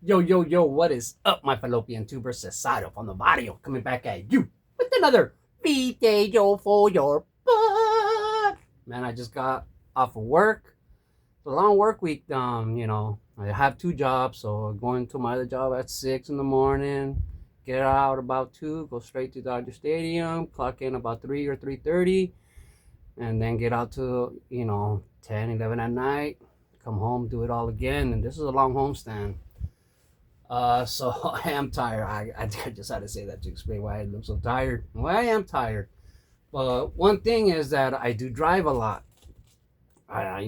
Yo, yo, yo, what is up, my fallopian tubers? Cesaro from the barrio coming back at you with another video for your butt. Man, I just got off of work. It's a long work week. I have two jobs, so I'm going to my other job at 6 in the morning, get out about 2, go straight to Dodger Stadium, clock in about 3 or 3:30, and then get out to, 10, 11 at night, come home, do it all again. And this is a long homestand. So I am tired. I just had to say that to explain why I look so tired. Why I am tired. But one thing is that I do drive a lot. I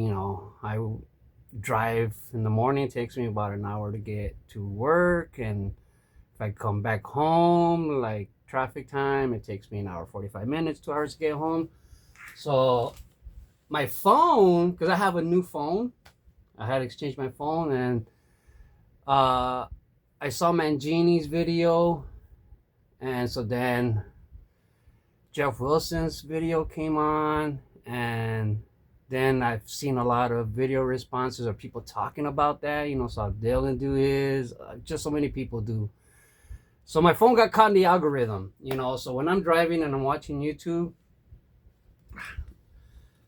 drive in the morning. It takes me about an hour to get to work, and if I come back home, like traffic time, it takes me an hour 45 minutes, 2 hours to get home. So my phone, because I have a new phone, I had to exchange my phone, and I saw Mangini's video, and so then Jeff Wilson's video came on, and then I've seen a lot of video responses of people talking about that. Saw Dylan do his, just so many people do. So my phone got caught in the algorithm, so when I'm driving and I'm watching YouTube,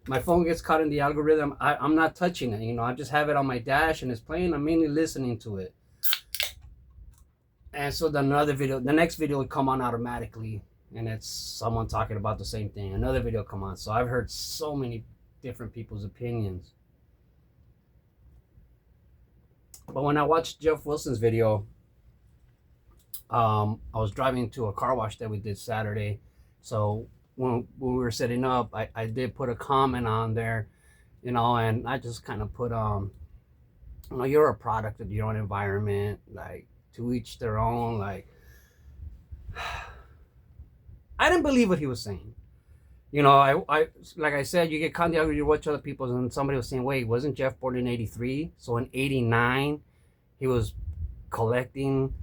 my phone gets caught in the algorithm. I'm not touching it, I just have it on my dash and it's playing. I'm mainly listening to it. And so the next video would come on automatically, and it's someone talking about the same thing. Another video come on. So I've heard so many different people's opinions. But when I watched Jeff Wilson's video, I was driving to a car wash that we did Saturday. So when we were setting up, I did put a comment on there, and I just kind of put, you're a product of your own environment, like, to each their own. Like, I didn't believe what he was saying. I like I said, you get caught in the argument, you watch other people's, and somebody was saying, wait, wasn't Jeff born in 83? So in 89, he was collecting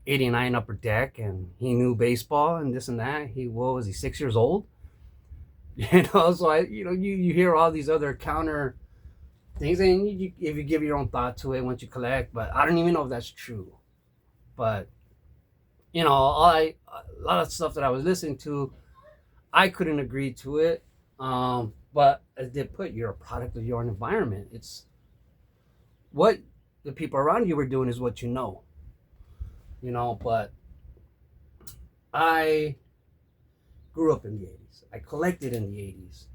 89 Upper Deck, and he knew baseball and this and that. What was he, 6 years old? So you hear all these other counter things, and if you give your own thought to it once you collect, but I don't even know if that's true. But a lot of stuff that I was listening to, I couldn't agree to it. But as they put, you're a product of your own environment. It's what the people around you were doing is what you know. But I grew up in the 80s. I collected in the 80s.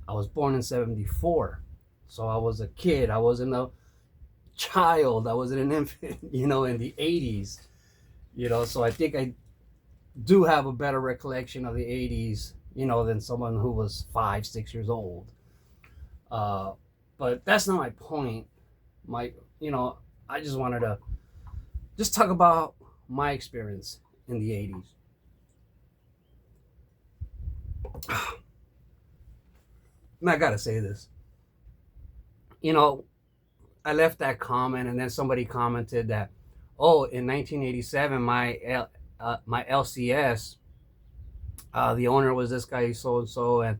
I was born in 74. So I was a kid. I wasn't a child. I wasn't an infant, in the 80s. So I think I do have a better recollection of the 80s, than someone who was 5, 6 years old. But that's not my point. I just wanted to just talk about my experience in the 80s. And I gotta say this. I left that comment, and then somebody commented that, oh, in 1987, my LCS, the owner was this guy, so and so, and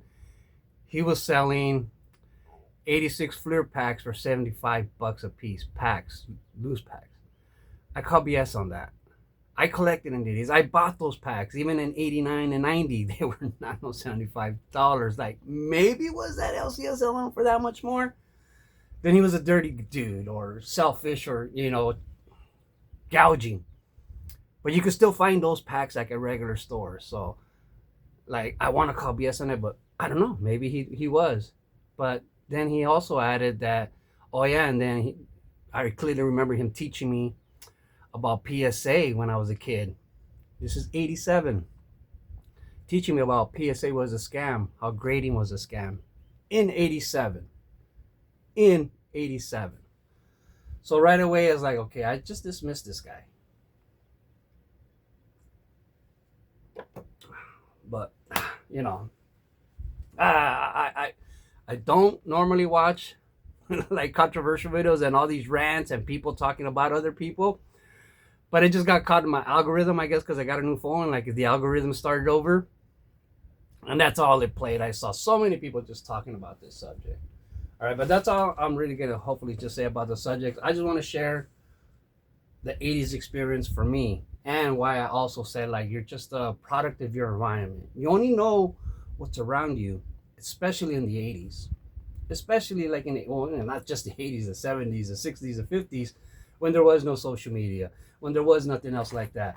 he was selling 86 Fleer packs for $75 a piece, loose packs. I call BS on that. I collected in the 80s. I bought those packs even in 89 and 90. They were not no $75. Like, maybe was that LCS selling for that much more? Then he was a dirty dude or selfish or, gouging. But you can still find those packs like at regular stores. So, like, I want to call BS on it, but I don't know. Maybe he was. But then he also added that, oh yeah, and then I clearly remember him teaching me about PSA when I was a kid. This is 87. Teaching me about PSA was a scam, how grading was a scam. In 87. So right away, it's like, okay, I just dismissed this guy. But, I don't normally watch like controversial videos and all these rants and people talking about other people. But it just got caught in my algorithm, I guess, because I got a new phone. Like, the algorithm started over. And that's all it played. I saw so many people just talking about this subject. All right, but that's all I'm really going to hopefully just say about the subject. I just want to share the 80s experience for me, and why I also said like you're just a product of your environment. You only know what's around you, especially in the 80s, especially like in the, well, not just the 80s, the 70s, the 60s, the 50s, when there was no social media, when there was nothing else like that,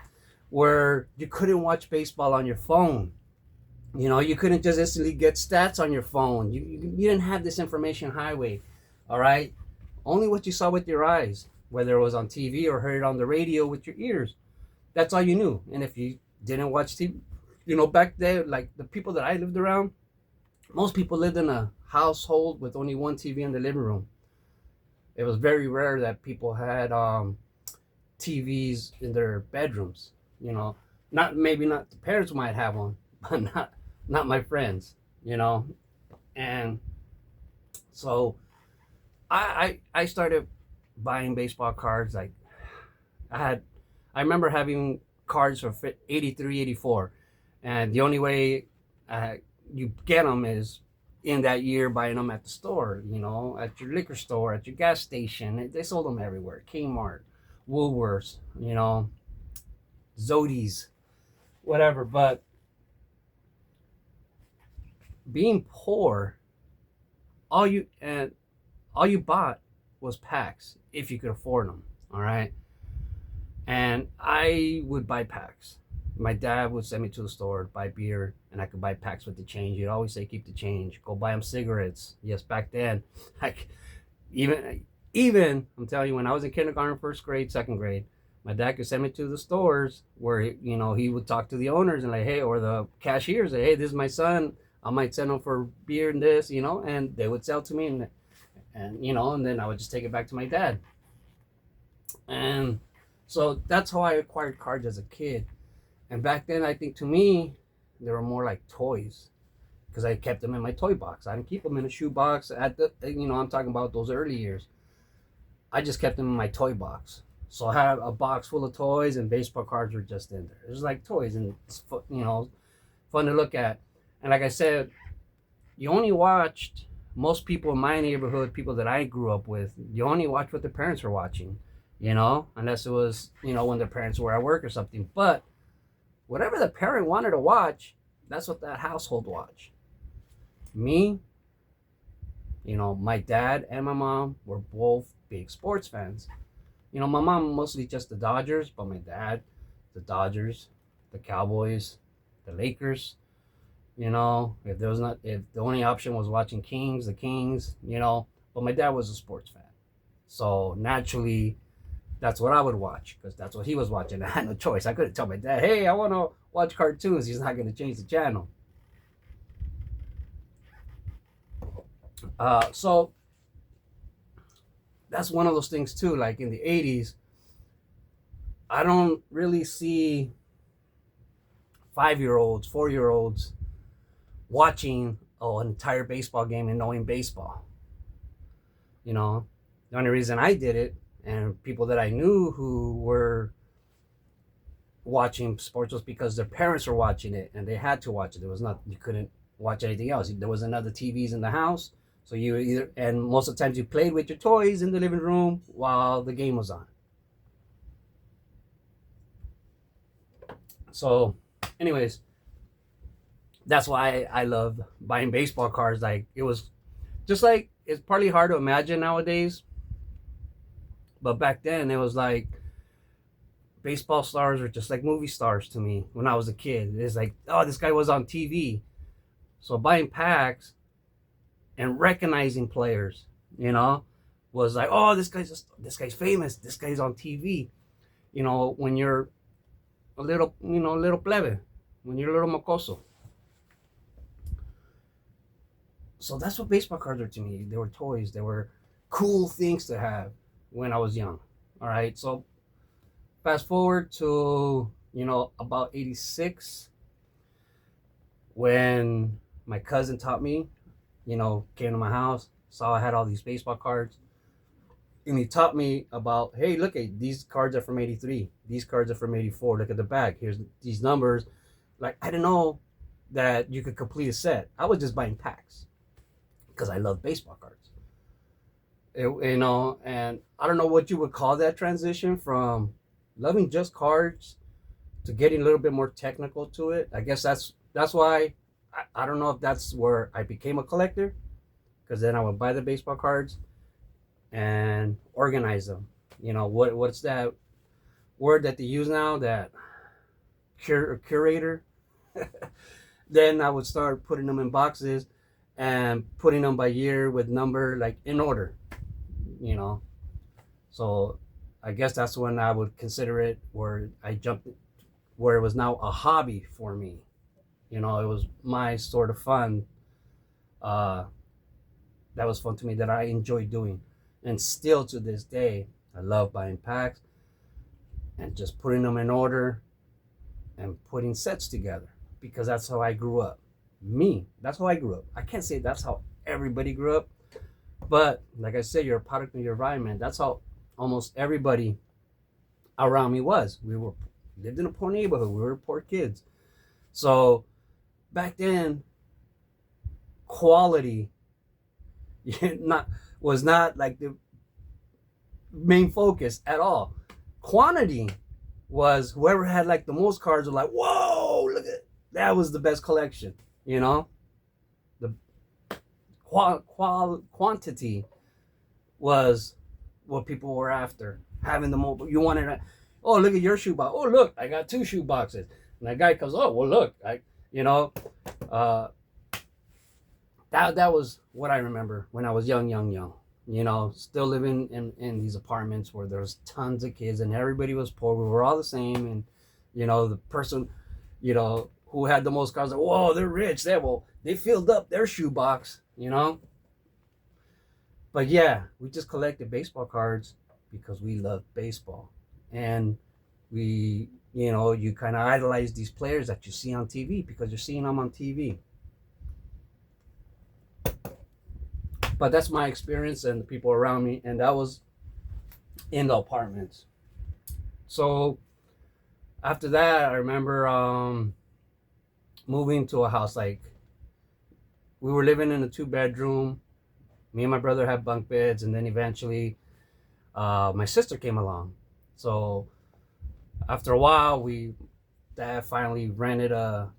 where you couldn't watch baseball on your phone. You know, you couldn't just instantly get stats on your phone. You didn't have this information highway, all right? Only what you saw with your eyes, whether it was on TV or heard it on the radio with your ears. That's all you knew. And if you didn't watch TV, you know, back then, like the people that I lived around, most people lived in a household with only one TV in the living room. It was very rare that people had TVs in their bedrooms. You know, maybe not the parents might have one, but not my friends. You know, and so I started buying baseball cards. Like I remember having cards for 83, 84, and the only way you get them is in that year buying them at the store, you know, at your liquor store, at your gas station. They sold them everywhere. Kmart, Woolworths, you know, Zodi's, whatever. But being poor, all you bought was packs if you could afford them. All right. And I would buy packs. My dad would send me to the store, buy beer, and I could buy packs with the change. He'd always say, keep the change. Go buy them cigarettes. Yes, back then, like even I'm telling you, when I was in kindergarten, first grade, second grade, my dad could send me to the stores where, you know, he would talk to the owners and like, hey, or the cashiers, hey, this is my son. I might send him for beer and this, you know, and they would sell to me, and you know, and then I would just take it back to my dad. And so that's how I acquired cards as a kid. And back then, I think to me, they were more like toys, because I kept them in my toy box. I didn't keep them in a shoe box. At the, you know, I'm talking about those early years. I just kept them in my toy box. So I had a box full of toys, and baseball cards were just in there. It was like toys, and it's, you know, fun to look at. And like I said, you only watched, most people in my neighborhood, people that I grew up with, you only watched what the parents were watching, you know, unless it was, you know, when their parents were at work or something. But whatever the parent wanted to watch, that's what that household watched. Me, you know, my dad and my mom were both big sports fans. You know, my mom mostly just the Dodgers, but my dad, the Dodgers, the Cowboys, the Lakers. You know, if the only option was watching Kings, the Kings, you know, but my dad was a sports fan. So naturally, that's what I would watch, because that's what he was watching. I had no choice. I couldn't tell my dad, hey, I want to watch cartoons. He's not going to change the channel. So that's one of those things too. Like in the 80s, I don't really see 5-year-olds, 4-year-olds watching an entire baseball game and knowing baseball. You know, the only reason I did it, and people that I knew who were watching sports, was because their parents were watching it and they had to watch it. There was not, you couldn't watch anything else. There was another TVs in the house, so you either, and most of the times you played with your toys in the living room while the game was on. So anyways, that's why I love buying baseball cards. Like, it was just like, it's partly hard to imagine nowadays, but back then it was like, baseball stars were just like movie stars to me when I was a kid. It's like, oh, this guy was on TV. So buying packs and recognizing players, you know, was like, oh, this guy's famous. This guy's on TV. You know, when you're a little, you know, little plebe, when you're a little mocoso. So that's what baseball cards were to me. They were toys. They were cool things to have when I was young. All right. So fast forward to, you know, about 86, when my cousin taught me, you know, came to my house, saw I had all these baseball cards, and he taught me about, hey, look at these cards are from 83. These cards are from 84. Look at the back. Here's these numbers. Like, I didn't know that you could complete a set. I was just buying packs because I love baseball cards. You know, and I don't know what you would call that transition from loving just cards to getting a little bit more technical to it. I guess that's why I don't know if that's where I became a collector, because then I would buy the baseball cards and organize them. You know, what's that word that they use now? That curator. Then I would start putting them in boxes and putting them by year with number, like in order. You know, so I guess that's when I would consider it where I jumped, where it was now a hobby for me. You know, it was my sort of fun. Uh, that was fun to me, that I enjoyed doing, and still to this day, I love buying packs and just putting them in order and putting sets together, because that's how I grew up. That's how I grew up. I can't say that's how everybody grew up, but like I said, you're a product of your environment. That's how almost everybody around me was. We lived in a poor neighborhood. We were poor kids. So back then, quality was not like the main focus at all. Quantity was whoever had like the most cards were like, whoa, look at that, was the best collection. You know, the quantity was what people were after. Having the most, you wanted, oh, look at your shoe box. Oh, look, I got 2 shoe boxes. And that guy goes, oh, well, look, you know, that was what I remember when I was young. You know, still living in these apartments where there was tons of kids and everybody was poor. We were all the same. And, you know, the person, you know, who had the most cards, like, whoa, they're rich. They filled up their shoe box, you know. But yeah, we just collected baseball cards because we loved baseball. And we, you know, you kind of idolize these players that you see on TV because you're seeing them on TV. But that's my experience and the people around me, and that was in the apartments. So after that, I remember moving to a house. Like, we were living in a 2-bedroom. Me and my brother had bunk beds, and then eventually my sister came along. So after a while, Dad finally rented a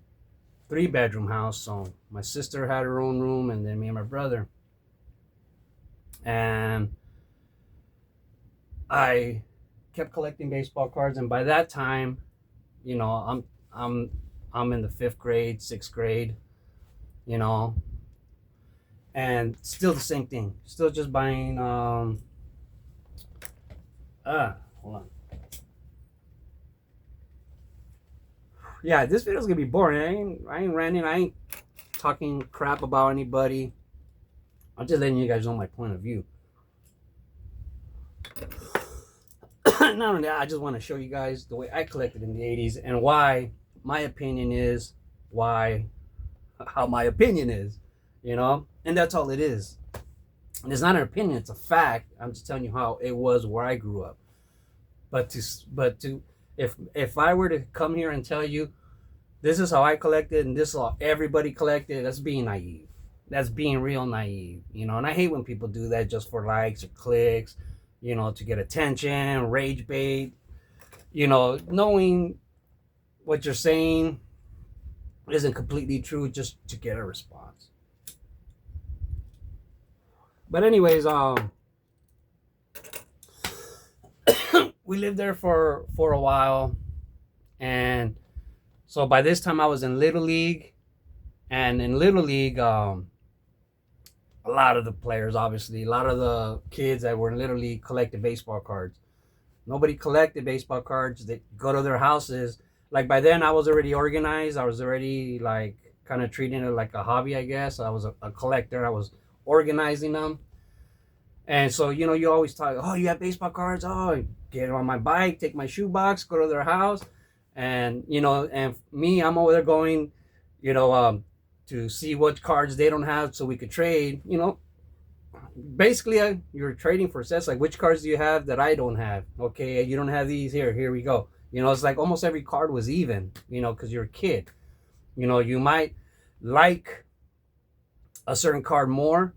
3-bedroom house. So my sister had her own room, and then me and my brother. And I kept collecting baseball cards, and by that time, you know, I'm in the 5th grade, 6th grade, you know, and still the same thing. Still just buying. Hold on. Yeah, this video's gonna be boring. I ain't ranting. I ain't talking crap about anybody. I'm just letting you guys know my point of view. Not only that, I just want to show you guys the way I collected in the 80s and why my opinion is how my opinion is, you know? And that's all it is. And it's not an opinion, it's a fact. I'm just telling you how it was where I grew up. But if I were to come here and tell you this is how I collected and this is how everybody collected, that's being naive. That's being real naive, you know. And I hate when people do that just for likes or clicks, you know, to get attention, rage bait, you know, knowing what you're saying isn't completely true just to get a response. But anyways, we lived there for a while, and so by this time I was in Little League, and in Little League, a lot of the players, obviously, a lot of the kids that were in Little League collected baseball cards. Nobody collected baseball cards. They go to their houses. Like, by then, I was already organized. I was already, like, kind of treating it like a hobby, I guess. I was a collector. I was organizing them. And so, you know, you always talk, oh, you have baseball cards? Oh, get on my bike, take my shoebox, go to their house. And, you know, and me, I'm over there going, you know, to see what cards they don't have so we could trade, you know. Basically, you're trading for sets, like, which cards do you have that I don't have? Okay, you don't have these, here we go. You know, it's like almost every card was even, you know, because you're a kid. You know, you might like a certain card more,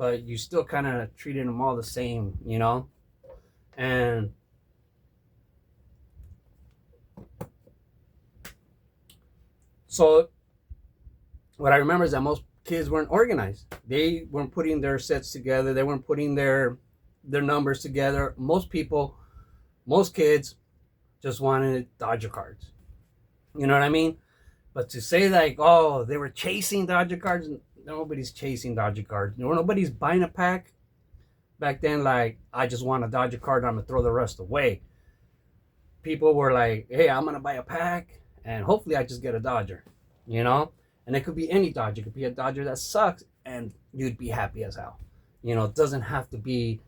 but you still kind of treated them all the same, you know? And so what I remember is that most kids weren't organized. They weren't putting their sets together. They weren't putting their numbers together. Most kids just wanted Dodger cards. You know what I mean? But to say like, oh, they were chasing Dodger cards, nobody's chasing Dodger cards. Nobody's buying a pack back then like, I just want a Dodger card, I'm going to throw the rest away. People were like, hey, I'm going to buy a pack, and hopefully I just get a Dodger, you know? And it could be any Dodger. It could be a Dodger that sucks, and you'd be happy as hell. You know, it doesn't have to be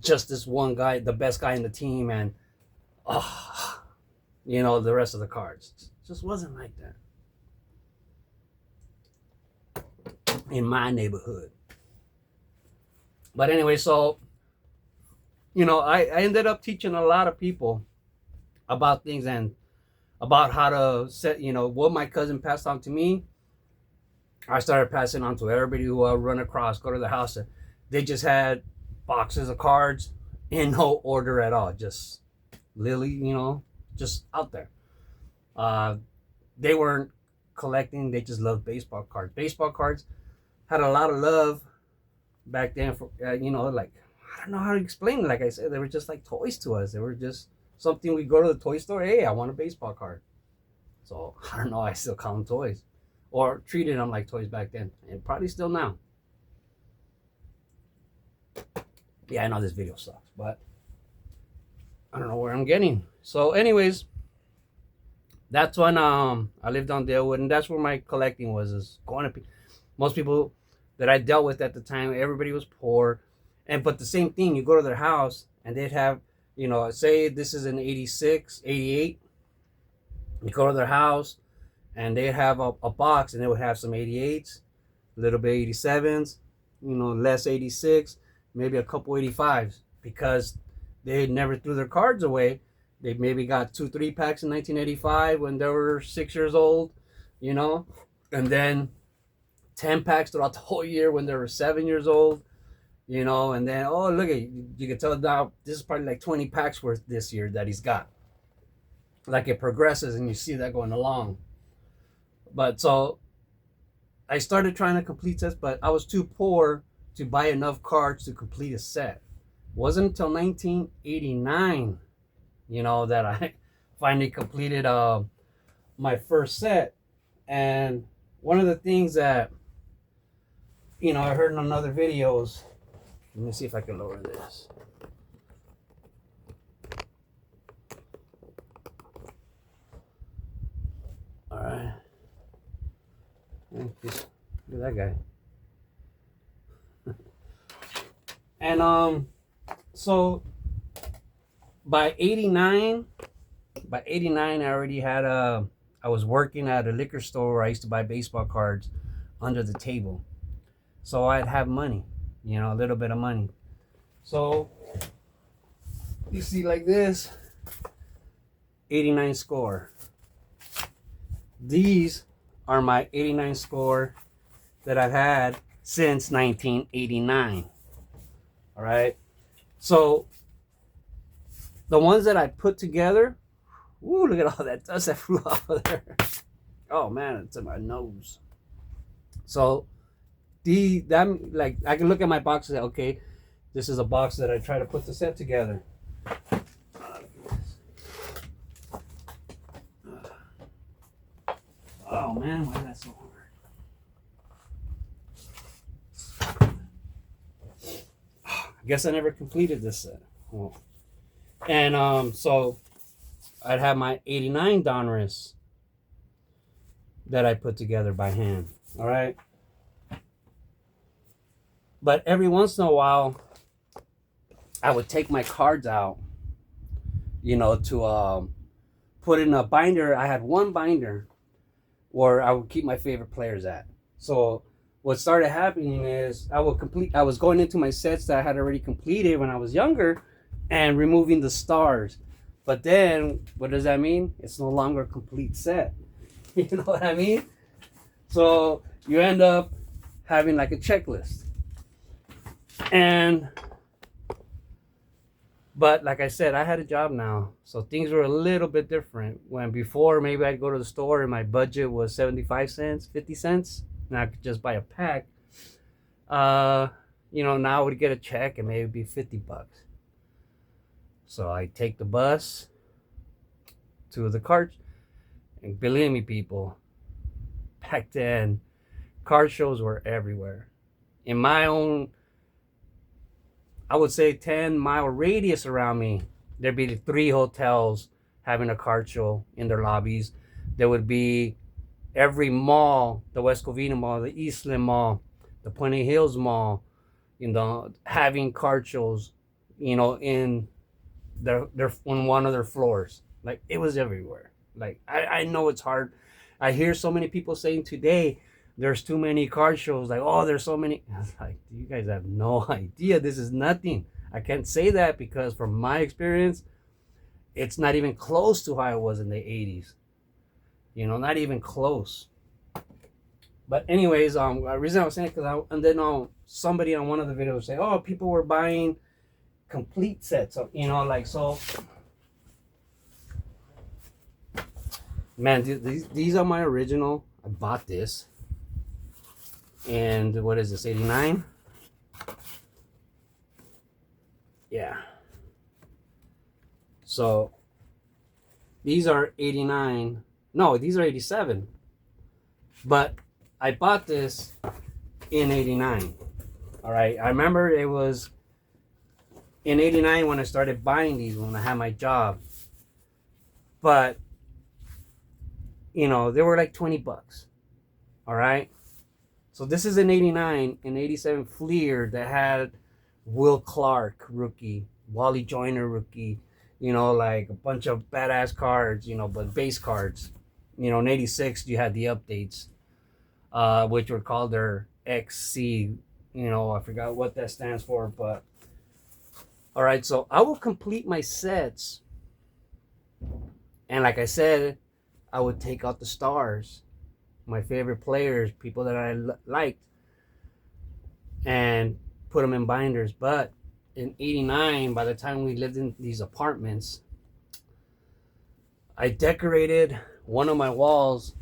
just this one guy, the best guy in the team, and, you know, the rest of the cards. It just wasn't like that in my neighborhood. But anyway, so, you know, I ended up teaching a lot of people about things and about how to set, you know, what my cousin passed on to me. I started passing on to everybody who I run across, go to the house. They just had boxes of cards in no order at all. Just lily, you know, just out there. They weren't collecting. They just loved baseball cards. Baseball cards had a lot of love back then for, you know, like, I don't know how to explain it. Like I said, they were just like toys to us. They were just something we go to the toy store. Hey, I want a baseball card. So I don't know. I still call them toys, or treated them like toys back then, and probably still now. Yeah, I know this video sucks, but I don't know where I'm getting. So anyways, that's when I lived on Dalewood, and that's where my collecting was, is going to most people that I dealt with at the time, everybody was poor. But the same thing, you go to their house and they'd have, you know, say this is an 86, 88. You go to their house and they'd have a box, and they would have some 88s, a little bit 87s, you know, less 86, maybe a couple 85s, because they never threw their cards away. They maybe got 2-3 packs in 1985 when they were 6 years old, you know, and then 10 packs throughout the whole year when they were 7 years old, you know, and then, oh, look at you can tell now this is probably like 20 packs worth this year that he's got. Like it progresses and you see that going along. But so I started trying to complete sets, but I was too poor to buy enough cards to complete a set. It wasn't until 1989, you know, that I finally completed my first set. And one of the things that, you know, I heard in another videos, let me see if I can lower this. All right. Look at that guy. And so by 89, I already had I was working at a liquor store where I used to buy baseball cards under the table. So I'd have money, you know, a little bit of money. So you see like this, 89 score. These are my 89 score that I've had since 1989. All right. So the ones that I put together, ooh, look at all that dust that flew off of there. Oh man, it's in my nose. So like I can look at my box and say, okay, this is a box that I try to put the set together. Oh man, why is that so hard? I guess I never completed this set. Oh. And so I'd have my 89 Donruss that I put together by hand. All right. But every once in a while, I would take my cards out, you know, to put in a binder. I had one binder where I would keep my favorite players at. So what started happening is I was going into my sets that I had already completed when I was younger and removing the stars. But then, what does that mean? It's no longer a complete set. You know what I mean? So you end up having like a checklist. And but like I said, I had a job now, so things were a little bit different. When before, maybe I'd go to the store and my budget was 75 cents, 50 cents, and I could just buy a pack. Uh, now I would get a check and maybe it'd be 50 bucks. So I take the bus to the cart, and believe me, people, back then, car shows were everywhere. In my own, I would say 10-mile radius around me, there'd be 3 hotels having a car show in their lobbies. There would be every mall, the West Covina Mall, the Eastland Mall, the Puente Hills Mall, having car shows, in their on one of their floors. Like, it was everywhere. Like, I know it's hard. I hear so many people saying today, there's too many car shows. Like, oh, there's so many. I was like, you guys have no idea. This is nothing. I can't say that because from my experience, it's not even close to how it was in the 80s. Not even close. But anyways, the reason I was saying it, and then somebody on one of the videos say, oh, people were buying complete sets of, so. Man, these are my original. I bought this. And what is this, 89? Yeah. So these are 89. No, these are 87. But I bought this in 89. All right. I remember it was in 89 when I started buying these, when I had my job. But, they were like 20 bucks. All right. So this is an 89, an 87 Fleer that had Will Clark rookie, Wally Joyner rookie, like a bunch of badass cards, but base cards. In 86 you had the updates, which were called their XC. I forgot what that stands for, but all right. So I will complete my sets, and like I said, I would take out the stars, my favorite players, people that I liked, and put them in binders. But in 89, by the time we lived in these apartments, I decorated one of my walls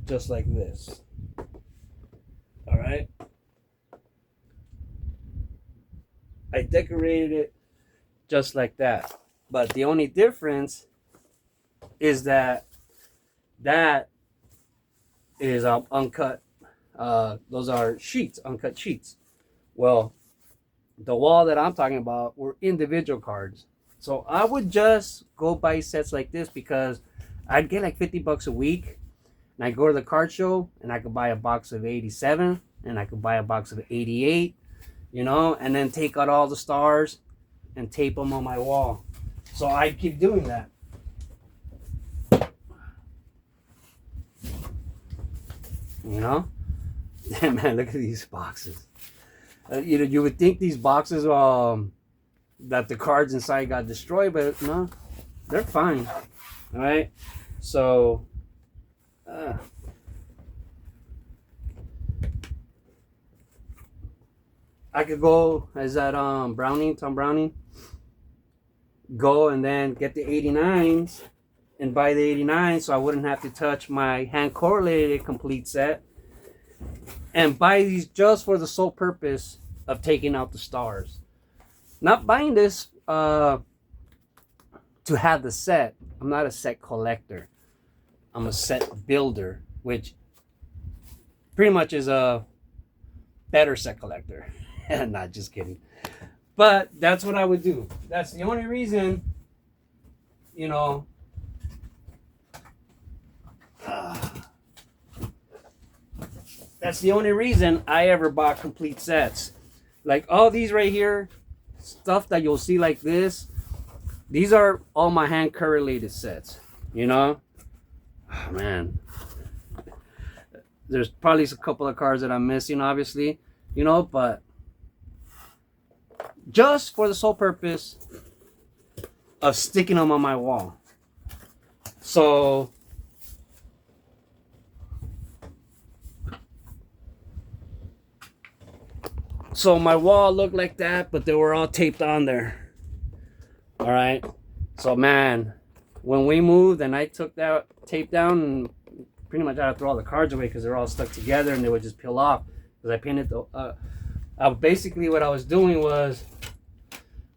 just like this. All right. I decorated it just like that. But the only difference is that is uncut. Those are sheets, uncut sheets. Well, the wall that I'm talking about were individual cards. So I would just go buy sets like this because I'd get like 50 bucks a week. And I'd go to the card show and I could buy a box of 87 and I could buy a box of 88, and then take out all the stars and tape them on my wall. So I'd keep doing that. And man, look at these boxes. You would think these boxes that the cards inside got destroyed, but no, they're fine. All right. So I could go as that Tom Browning, go and then get the 89s and buy the 89 so I wouldn't have to touch my hand correlated complete set, and buy these just for the sole purpose of taking out the stars. Not buying this to have the set. I'm not a set collector. I'm a set builder, which pretty much is a better set collector. Not just kidding. But that's what I would do. That's the only reason, that's the only reason I ever bought complete sets. Like all these right here, stuff that you'll see like this, these are all my hand correlated sets, Oh, man. There's probably a couple of cards that I'm missing, obviously, but just for the sole purpose of sticking them on my wall. So So my wall looked like that, but they were all taped on there. All right. So man, when we moved and I took that tape down, and pretty much I had to throw all the cards away because they're all stuck together and they would just peel off because I painted the. Basically, what I was doing was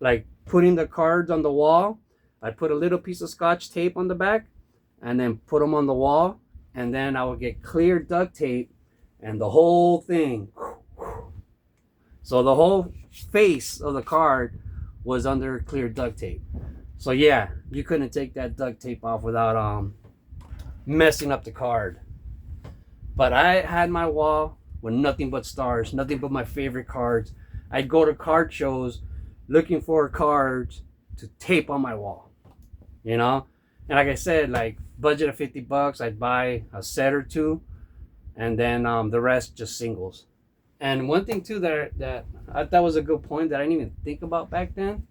like putting the cards on the wall. I put a little piece of Scotch tape on the back, and then put them on the wall, and then I would get clear duct tape, and the whole thing. So the whole face of the card was under clear duct tape. So yeah, you couldn't take that duct tape off without messing up the card. But I had my wall with nothing but stars, nothing but my favorite cards. I'd go to card shows looking for cards to tape on my wall, you know? And like I said, like budget of $50, I'd buy a set or two, and then the rest just singles. And one thing too that I thought was a good point that I didn't even think about back then,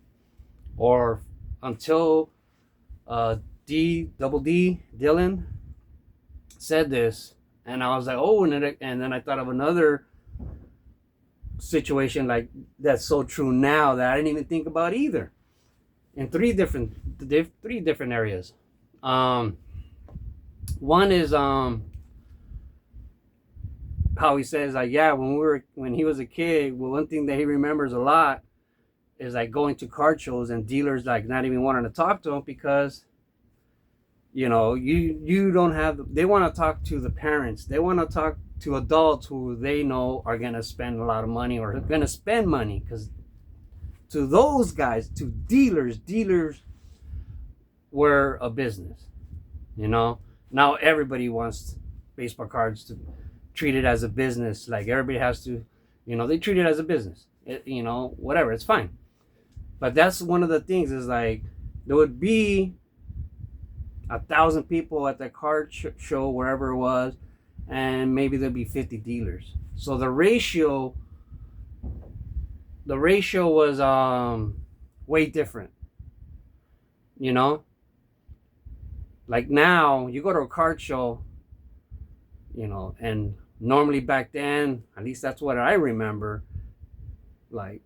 or until Dylan said this, and I was like, oh, and then I thought of another situation like that's so true now that I didn't even think about either. In three different areas. One is how he says like, yeah, when he was a kid, well, one thing that he remembers a lot is like going to card shows and dealers like not even wanting to talk to him because, you know, you don't have, they want to talk to the parents. They want to talk to adults who they know are going to spend a lot of money or going to spend money, because to those guys, to dealers were a business, you know. Now everybody wants baseball cards to treat it as a business. Like everybody has to, you know, they treat it as a business. You know, whatever, it's fine. But that's one of the things is like there would be 1,000 people at the card show, wherever it was, and maybe there'd be 50 dealers. So the ratio was way different, you know. Like now you go to a card show, you know, and normally back then, at least that's what I remember, like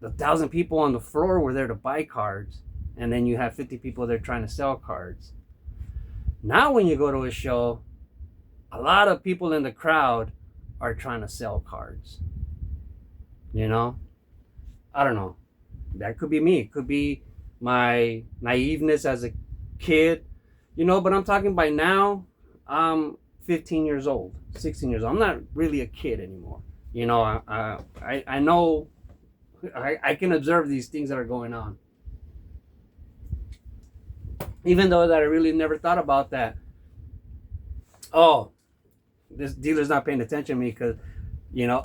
the 1,000 people on the floor were there to buy cards, and then you have 50 people there trying to sell cards. Now when you go to a show, a lot of people in the crowd are trying to sell cards, you know. I don't know, that could be me, it could be my naiveness as a kid, you know. But I'm talking by now I'm 15 years old, 16 years old. I'm not really a kid anymore, you know. I know, I can observe these things that are going on, even though that I really never thought about that. Oh, this dealer's not paying attention to me because, you know,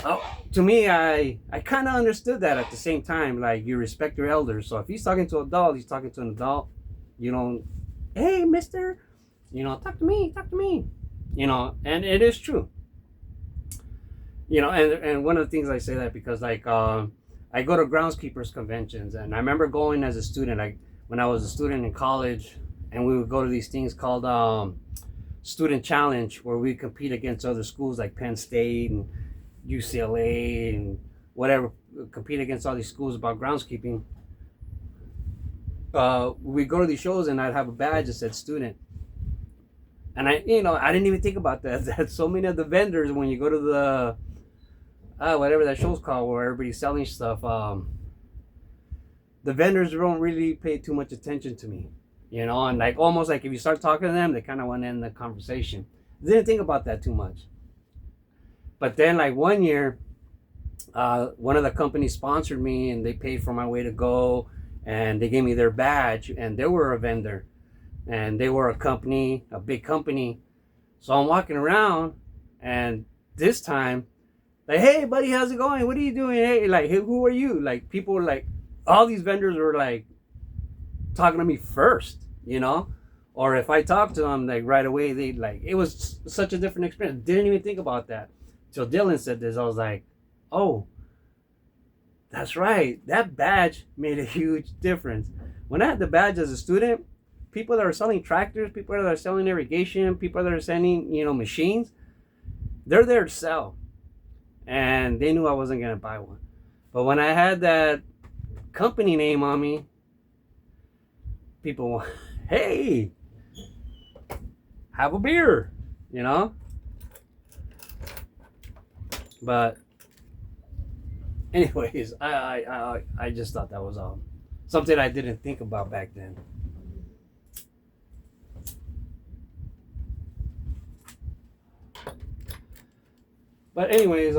to me, I kind of understood that at the same time. Like, you respect your elders. So if he's talking to an adult, he's talking to an adult. You don't, hey, mister, you know, talk to me, you know. And it is true, you know. And one of the things I say that because, like, I go to groundskeepers conventions, and I remember going as a student, like when I was a student in college, and we would go to these things called student challenge, where we compete against other schools like Penn State and UCLA and whatever, compete against all these schools about groundskeeping. We go to these shows and I'd have a badge that said student. And I didn't even think about that. That so many of the vendors, when you go to the, whatever that show's called, where everybody's selling stuff, the vendors don't really pay too much attention to me, you know. And like almost like if you start talking to them, they kind of want to end the conversation. Didn't think about that too much. But then like one year, one of the companies sponsored me and they paid for my way to go, and they gave me their badge, and they were a vendor, and they were a company, a big company. So I'm walking around, and this time, like, hey buddy, how's it going? What are you doing? Hey, like, hey, who are you? Like, people were like, all these vendors were like talking to me first, you know. Or if I talked to them, like right away, they like, it was such a different experience. Didn't even think about that till Dylan said this. I was like, oh, that's right. That badge made a huge difference. When I had the badge as a student, people that are selling tractors, people that are selling irrigation, people that are selling, you know, machines, they're there to sell. And they knew I wasn't going to buy one. But when I had that company name on me, people, hey, have a beer, you know? But anyways, I just thought that was something I didn't think about back then. But anyways,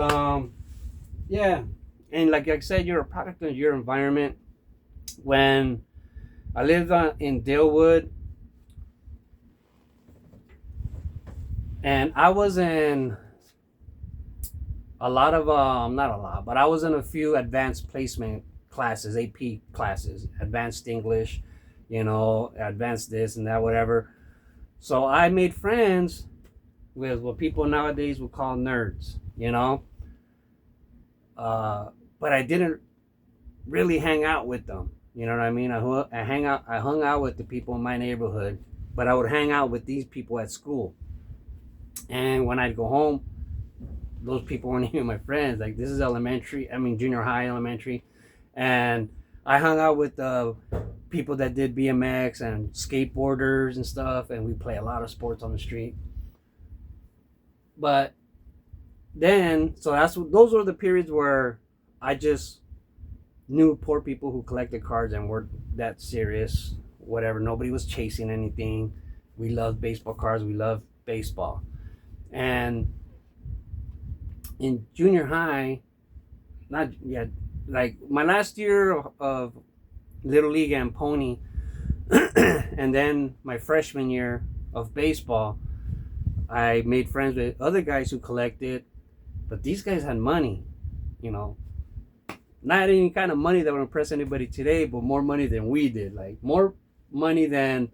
yeah, and like I said, you're a product of your environment. When I lived in Dalewood, and I was in a lot of not a lot, but I was in a few advanced placement classes, AP classes, advanced English, you know, advanced this and that, whatever. So I made friends with what people nowadays would call nerds, you know. But I didn't really hang out with them. You know what I mean? I hung out with the people in my neighborhood, but I would hang out with these people at school. And when I'd go home, those people weren't even my friends. Like, this is elementary, I mean junior high, elementary, and I hung out with the people that did BMX and skateboarders and stuff, and we play a lot of sports on the street. But then, so those were the periods where I just knew poor people who collected cards and weren't that serious, whatever. Nobody was chasing anything. We loved baseball cards. We loved baseball. And in junior high, not yet, like my last year of Little League and Pony, and then my freshman year of baseball, I made friends with other guys who collected, but these guys had money, you know. Not any kind of money that would impress anybody today, but more money than we did. Like, more money than,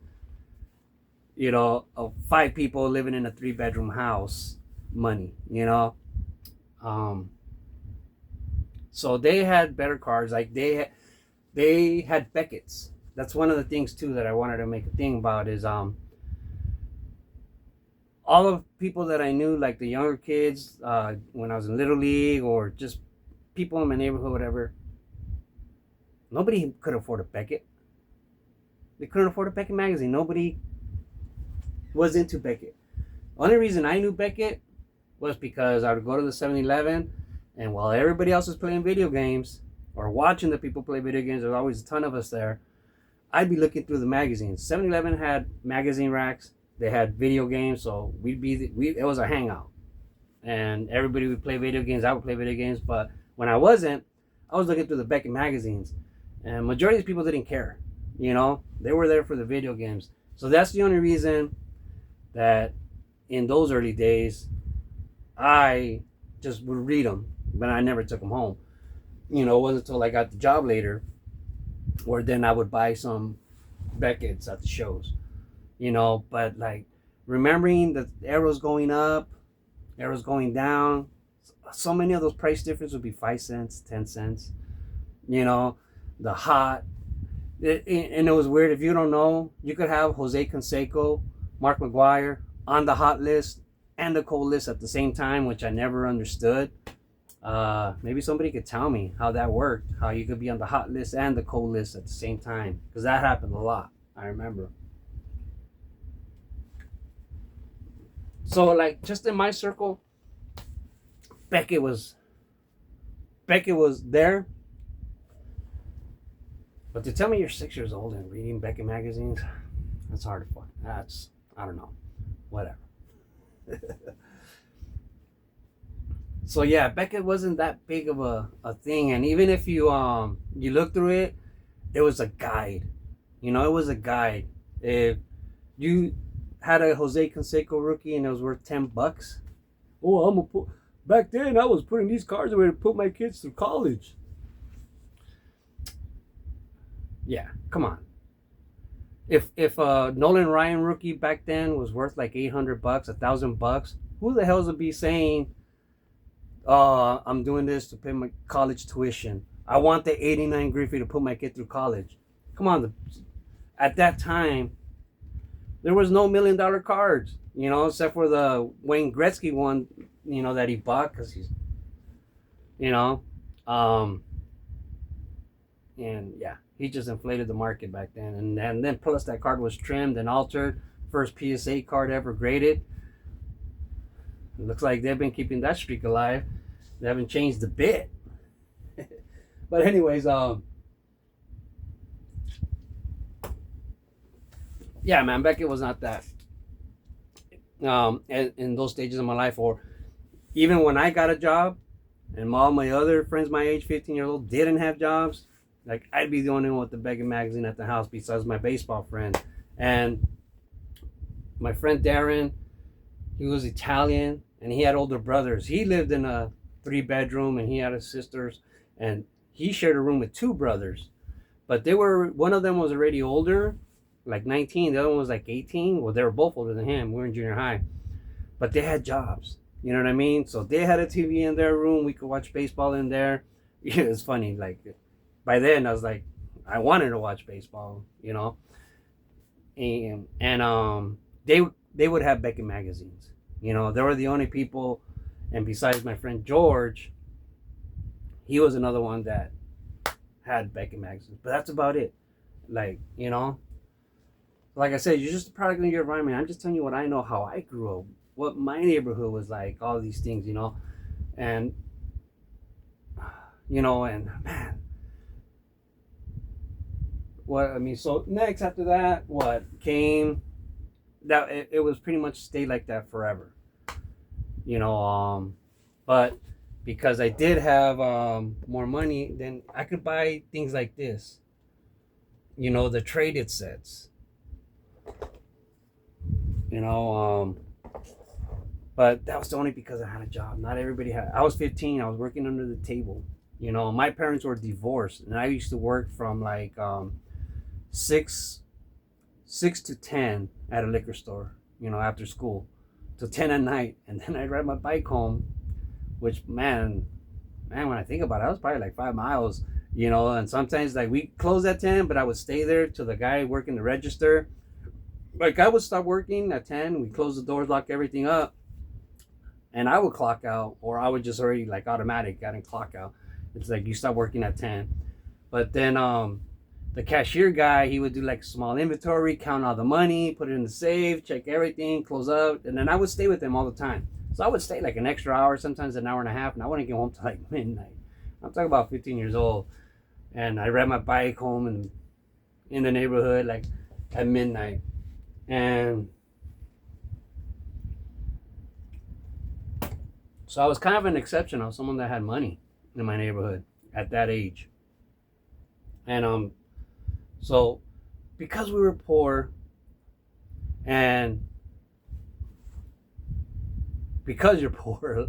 you know, 5 people living in a 3-bedroom house money, you know. So they had better cards. Like, they had Beckett's. That's one of the things too that I wanted to make a thing about is all of people that I knew, like the younger kids, when I was in Little League, or just people in my neighborhood, whatever, nobody could afford a Beckett. They couldn't afford a Beckett magazine. Nobody was into Beckett. The only reason I knew Beckett was because I would go to the 7-Eleven, and while everybody else was playing video games or watching the people play video games, there's always a ton of us there, I'd be looking through the magazines. 7-Eleven had magazine racks. They had video games, so it was a hangout. And everybody would play video games. I would play video games, but when I wasn't, I was looking through the Beckett magazines. And majority of people didn't care. You know, they were there for the video games. So that's the only reason that in those early days, I just would read them, but I never took them home. You know, it wasn't until I got the job later where then I would buy some Beckett's at the shows. You know, but like remembering the arrows going up, arrows going down, so many of those price differences would be 5 cents, 10 cents. You know, the hot. And it was weird. If you don't know, you could have Jose Canseco, Mark McGuire on the hot list and the cold list at the same time, which I never understood. Maybe somebody could tell me how that worked, how you could be on the hot list and the cold list at the same time, because that happened a lot, I remember. So like just in my circle, Beckett was there. But to tell me you're 6 years old and reading Beckett magazines, that's hard to find. That's, I don't know, whatever. So yeah, Beckett wasn't that big of a thing. And even if you look through it, it was a guide. You know, it was a guide. If you had a Jose Canseco rookie and it was worth $10, oh, I'm gonna put. Back then, I was putting these cards away to put my kids through college. Yeah, come on. If Nolan Ryan rookie back then was worth like $800, $1,000, who the hell would be saying, I'm doing this to pay my college tuition. I want the 89 Griffey to put my kid through college. Come on. At that time, there was no $1 million cards, you know, except for the Wayne Gretzky one, you know, that he bought because he's, you know. And yeah, he just inflated the market back then. And then plus that card was trimmed and altered. First PSA card ever graded. It looks like they've been keeping that streak alive. They haven't changed a bit. But anyways, yeah, man, Beckett was not that. In those stages of my life, or even when I got a job, and all my other friends my age, 15 years old, didn't have jobs, like I'd be the only one with the Beckett magazine at the house besides my baseball friend. And my friend Darren, he was Italian and he had older brothers. He lived in a 3-bedroom and he had his sisters, and he shared a room with 2 brothers. But one of them was already older, like 19, the other one was like 18. Well, they were both older than him. We were in junior high. But they had jobs. You know what I mean? So they had a TV in their room. We could watch baseball in there. Yeah, it's funny. Like, by then, I was like, I wanted to watch baseball, you know? And they would have Beckett magazines. You know, they were the only people, and besides my friend George, he was another one that had Beckett magazines. But that's about it. Like, you know? Like I said, you're just a product of your environment. I'm just telling you what I know, how I grew up, what my neighborhood was like, all these things, you know. And, you know, and man, so next after that, what came, that it was pretty much stayed like that forever, you know. But because I did have more money, then I could buy things like this, you know, the traded sets, you know. But that was only because I had a job. Not everybody had. I was 15. I was working under the table. You know, my parents were divorced, and I used to work from like 6 to 10 at a liquor store. You know, after school, till 10 at night, and then I'd ride my bike home. Which man, when I think about it, I was probably like 5 miles. You know, and sometimes like we closed at 10, but I would stay there till the guy working the register. Like I would stop working at 10. We close the doors, lock everything up. And I would clock out, or I would just already like automatic got in clock out. It's like you stop working at 10. But then the cashier guy, he would do like small inventory, count all the money, put it in the safe, check everything, close out. And then I would stay with him all the time. So I would stay like an extra hour, sometimes an hour and a half, and I wouldn't get home till like midnight. I'm talking about 15 years old. And I ride my bike home and in the neighborhood like at midnight. And so I was kind of an exception. I was someone that had money in my neighborhood at that age. And so because we were poor, and because you're poor,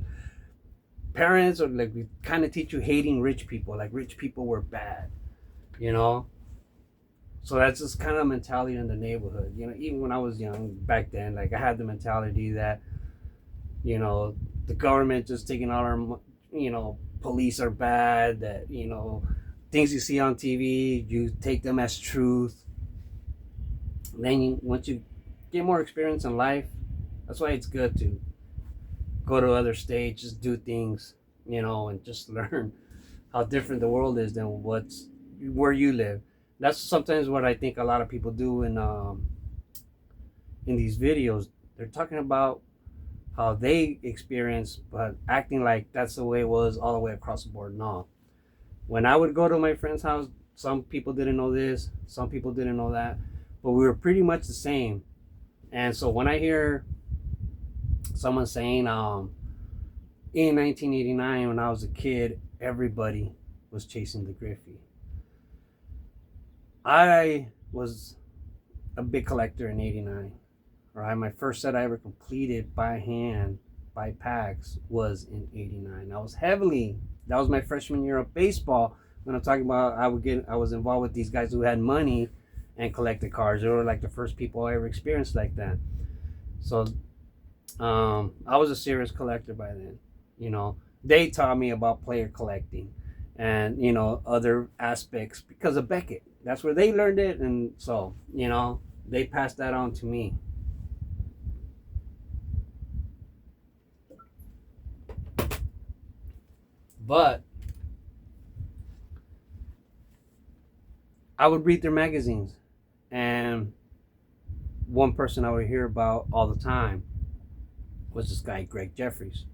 parents are like, we kind of teach you hating rich people, like rich people were bad, you know. So that's just kind of mentality in the neighborhood, you know. Even when I was young back then, like I had the mentality that, you know, the government just taking all our, you know, police are bad, that, you know, things you see on TV, you take them as truth. Then once you get more experience in life, that's why it's good to go to other states, just do things, you know, and just learn how different the world is than where you live. That's sometimes what I think a lot of people do in these videos. They're talking about how they experience, but acting like that's the way it was all the way across the board. No. When I would go to my friend's house, some people didn't know this, some people didn't know that, but we were pretty much the same. And so when I hear someone saying, in 1989, when I was a kid, everybody was chasing the Griffey. I was a big collector in 89. Right, my first set I ever completed by hand, by packs, was in 89. That was my freshman year of baseball. When I'm talking about, I was involved with these guys who had money and collected cars. They were like the first people I ever experienced like that. So I was a serious collector by then. You know, they taught me about player collecting and, you know, other aspects because of Beckett. That's where they learned it. And so, you know, they passed that on to me. But I would read their magazines, and one person I would hear about all the time was this guy Greg Jeffries.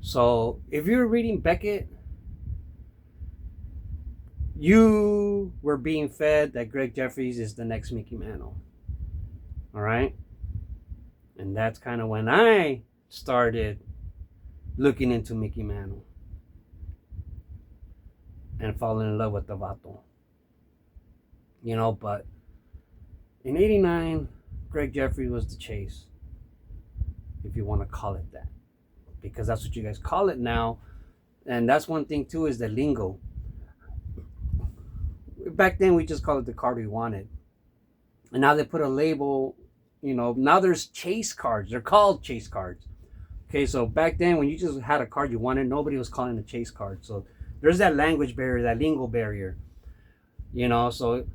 So if you're reading Beckett, you were being fed that Greg Jeffries is the next Mickey Mantle. All right? And that's kind of when I started looking into Mickey Mantle and falling in love with the vato. You know, but in 89, Greg Jeffries was the chase, if you want to call it that. Because that's what you guys call it now. And that's one thing too, is the lingo. Back then we just called it the card we wanted. And now they put a label, you know, now there's chase cards. They're called chase cards. Okay, so back then when you just had a card you wanted, nobody was calling it a chase card. So there's that language barrier, that lingo barrier. You know, so,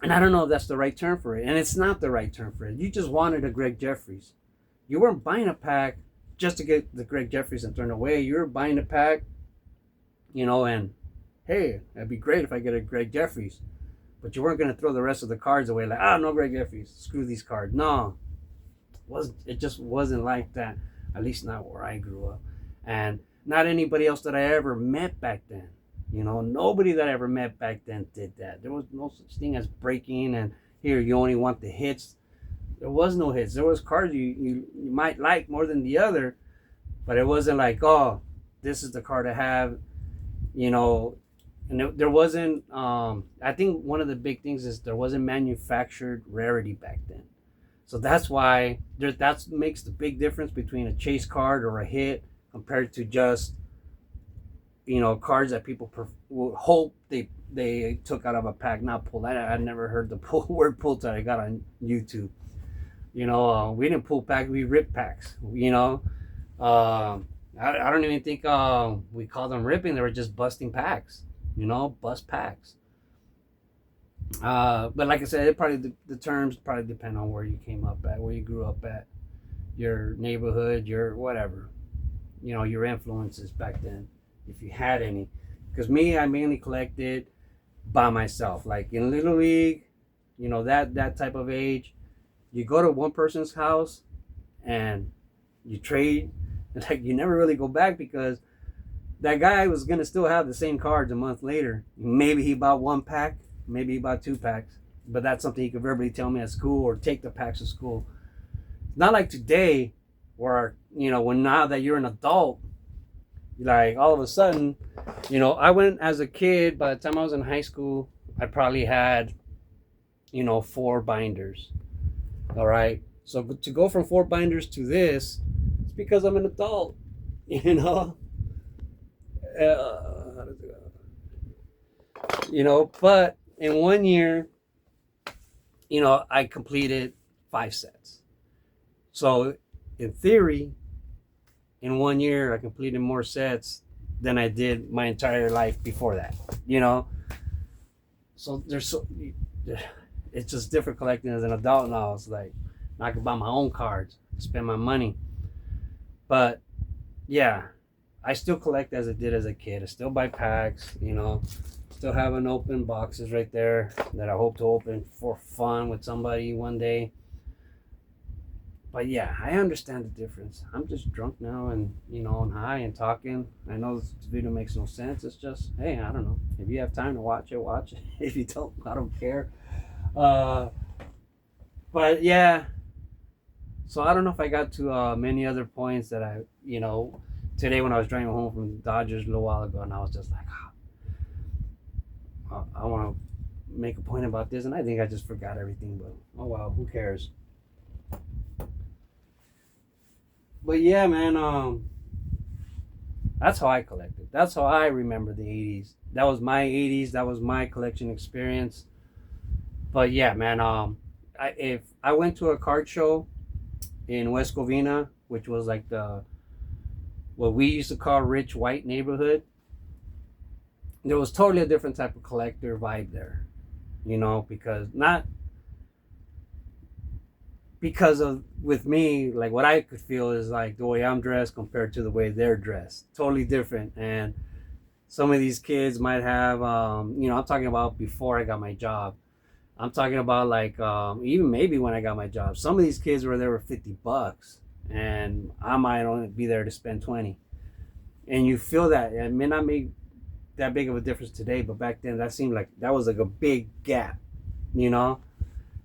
and I don't know if that's the right term for it. And it's not the right term for it. You just wanted a Greg Jeffries. You weren't buying a pack just to get the Greg Jeffries and turn away. You were buying a pack, you know, and hey, that'd be great if I get a Greg Jeffries. But you weren't going to throw the rest of the cards away like, no Greg Jeffries, screw these cards. No, it just wasn't like that, at least not where I grew up. And not anybody else that I ever met back then. You know, nobody that I ever met back then did that. There was no such thing as breaking and here you only want the hits. There was no hits. There was cards you might like more than the other, but it wasn't like, oh, this is the card I have, you know. And there wasn't, I think one of the big things is there wasn't manufactured rarity back then. So that's why that makes the big difference between a chase card or a hit compared to just, you know, cards that people would hope they took out of a pack, not pulled. I never heard the word pull till I got on YouTube. You know, we didn't pull packs, we ripped packs. You know, I don't even think we called them ripping. They were just busting packs. You know, bust packs. But like I said, it probably the terms probably depend on where you came up at, where you grew up at, your neighborhood, your whatever. You know, your influences back then, if you had any. Because me, I mainly collected by myself. Like in Little League, you know, that type of age. You go to one person's house and you trade, and like you never really go back because that guy was gonna still have the same cards a month later. Maybe he bought one pack, maybe he bought 2 packs, but that's something he could verbally tell me at school or take the packs to school. Not like today, where you know now that you're an adult, like all of a sudden, you know, I went as a kid. By the time I was in high school, I probably had, you know, 4 binders. All right. So to go from 4 binders to this, it's because I'm an adult, you know. You know, but in 1 year, you know, I completed 5 sets. So in theory, in 1 year, I completed more sets than I did my entire life before that, you know. So it's just different collecting as an adult now. It's like I can buy my own cards, spend my money. But yeah, I still collect as I did as a kid. I still buy packs, you know. Still have unopened boxes right there that I hope to open for fun with somebody one day. But yeah, I understand the difference. I'm just drunk now and, you know, and high and talking. I know this video makes no sense. It's just, hey, I don't know. If you have time to watch it, watch it. If you don't, I don't care. But yeah, so I don't know if I got to many other points that I, you know, today when I was driving home from Dodgers a little while ago, and I was just like, I want to make a point about this, and I think I just forgot everything, but oh well, who cares? But yeah, man, that's how I collected. That's how I remember the 80s. That was my 80s. That was my collection experience. But yeah, man, if I went to a card show in West Covina, which was like what we used to call rich white neighborhood, there was totally a different type of collector vibe there, you know, because of, with me, like what I could feel is like the way I'm dressed compared to the way they're dressed, totally different. And some of these kids might have, I'm talking about before I got my job. I'm talking about like even maybe when I got my job. Some of these kids were there were $50, and I might only be there to spend 20. And you feel that it may not make that big of a difference today, but back then that seemed like that was like a big gap, you know.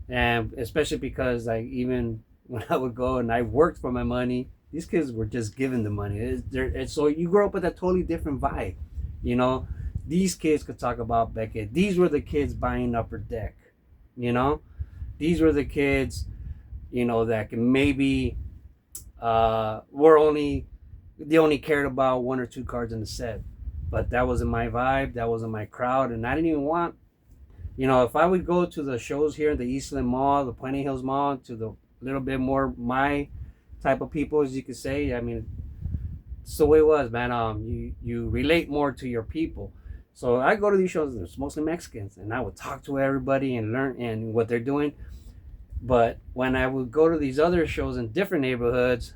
And especially because like even when I would go and I worked for my money, these kids were just given the money. So you grow up with a totally different vibe, you know. These kids could talk about Beckett. These were the kids buying Upper Deck, you know. These were the kids, you know, that can maybe they only cared about one or two cards in the set. But that wasn't my vibe. That wasn't my crowd, and I didn't even want. You know, if I would go to the shows here in the Eastland Mall, the Puente Hills Mall, to the little bit more my type of people, as you could say. I mean, it's the way it was, man. You relate more to your people. So I go to these shows. There's mostly Mexicans, and I would talk to everybody and learn and what they're doing. But when I would go to these other shows in different neighborhoods,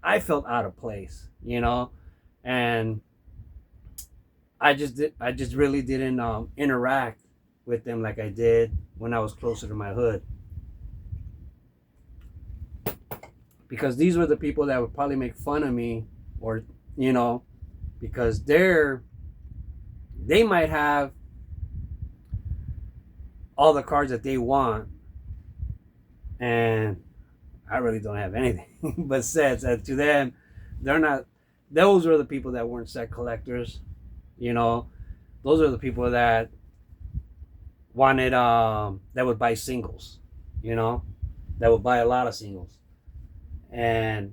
I felt out of place, you know, and I just really didn't interact with them like I did when I was closer to my hood. Because these were the people that would probably make fun of me, or, you know, because they might have all the cards that they want, and I really don't have anything but sets. And to them, they're not. Those were the people that weren't set collectors, you know. Those are the people that wanted that would buy singles, you know, that would buy a lot of singles and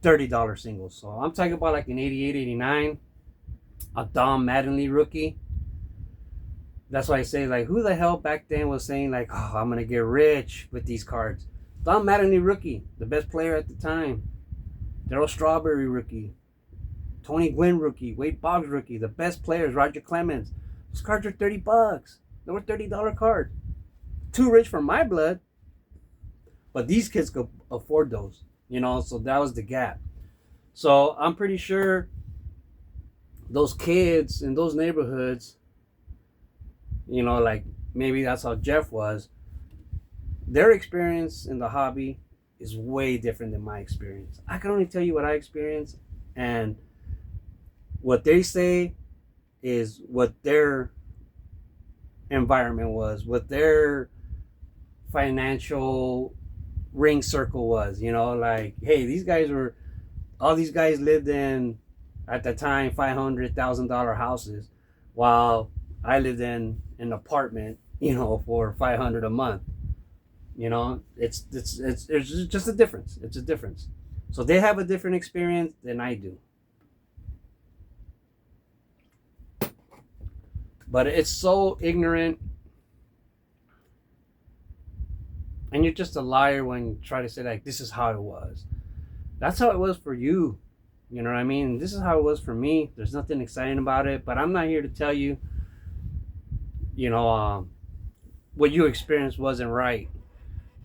$30 singles. So I'm talking about like an 88, 89, a Don Mattingly rookie. That's why I say, like, who the hell back then was saying like, oh, I'm gonna get rich with these cards? Don Mattingly rookie, the best player at the time. Darryl Strawberry rookie, Tony Gwynn rookie, Wade Boggs rookie, the best players, Roger Clemens. Those cards are $30. They were $30 cards. Too rich for my blood. But these kids could afford those, you know, so that was the gap. So I'm pretty sure those kids in those neighborhoods, you know, like maybe that's how Jeff was, their experience in the hobby is way different than my experience. I can only tell you what I experienced, and what they say is what their environment was, what their financial ring circle was, you know, like, hey, all these guys lived in, at the time, $500,000 houses, while I lived in an apartment, you know, for $500 a month. You know, it's just a difference. It's a difference. So they have a different experience than I do. But it's so ignorant. And you're just a liar when you try to say, like, this is how it was. That's how it was for you. You know what I mean? This is how it was for me. There's nothing exciting about it. But I'm not here to tell you, you know, what you experienced wasn't right.